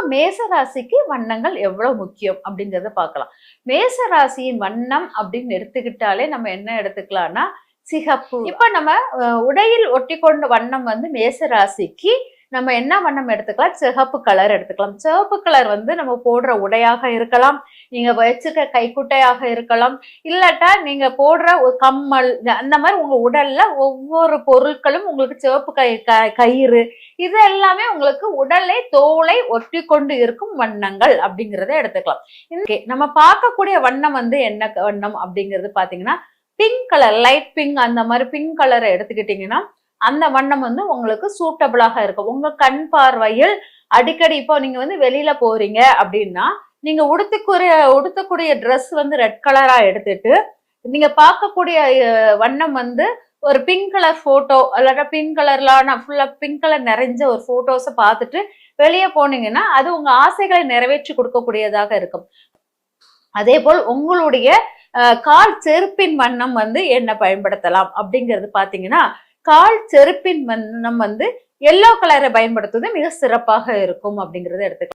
இப்ப மேச ராசிக்கு வண்ணங்கள் எவ்வளவு முக்கியம் அப்படிங்கறத பார்க்கலாம். மேச ராசியின் வண்ணம் அப்படின்னு எடுத்துக்கிட்டாலே நம்ம என்ன எடுத்துக்கலாம்னா சிகப்பு. இப்ப நம்ம உடையில் ஒட்டி கொண்ட வண்ணம் வந்து மேச ராசிக்கு நம்ம என்ன வண்ணம் எடுத்துக்கலாம்? சிகப்பு கலர் எடுத்துக்கலாம். சிவப்பு கலர் வந்து நம்ம போடுற உடையாக இருக்கலாம், நீங்க வச்சிருக்க கைக்குட்டையாக இருக்கலாம், இல்லாட்டா நீங்க போடுற ஒரு கம்மல், அந்த மாதிரி உங்க உடல்ல ஒவ்வொரு பொருட்களும் உங்களுக்கு சிவப்பு கயிறு, இது எல்லாமே உங்களுக்கு உடலை தோலை ஒட்டி கொண்டு இருக்கும் வண்ணங்கள் அப்படிங்கறத எடுத்துக்கலாம். நம்ம பார்க்கக்கூடிய வண்ணம் வந்து என்ன வண்ணம் அப்படிங்கிறது பாத்தீங்கன்னா பிங்க் கலர், லைட் பிங்க், அந்த மாதிரி பிங்க் கலரை எடுத்துக்கிட்டீங்கன்னா அந்த வண்ணம் வந்து உங்களுக்கு சூட்டபிளாக இருக்கும். உங்க கண் பார்வையில் அடிக்கடி இப்போ நீங்க வந்து வெளியில போறீங்க அப்படின்னா நீங்க உடுத்தக்கூடிய ட்ரெஸ் வந்து ரெட் கலரா எடுத்துட்டு நீங்க பார்க்கக்கூடிய வண்ணம் வந்து ஒரு பிங்க் கலர் போட்டோ இல்லாட்டா பிங்க் கலர்ல ஃபுல்லா பிங்க் கலர் நிறைஞ்ச ஒரு போட்டோஸை பார்த்துட்டு வெளியே போனீங்கன்னா அது உங்க ஆசைகளை நிறைவேற்றி கொடுக்கக்கூடியதாக இருக்கும். அதே போல் உங்களுடைய கால் செருப்பின் வண்ணம் வந்து என்ன பயன்படுத்தலாம் அப்படிங்கிறது பாத்தீங்கன்னா கால் செருப்பின் வண்ணம் வந்து எல்லோ கலரை பயன்படுத்துவது மிக சிறப்பாக இருக்கும் அப்படிங்கறத எடுத்துக்கலாம்.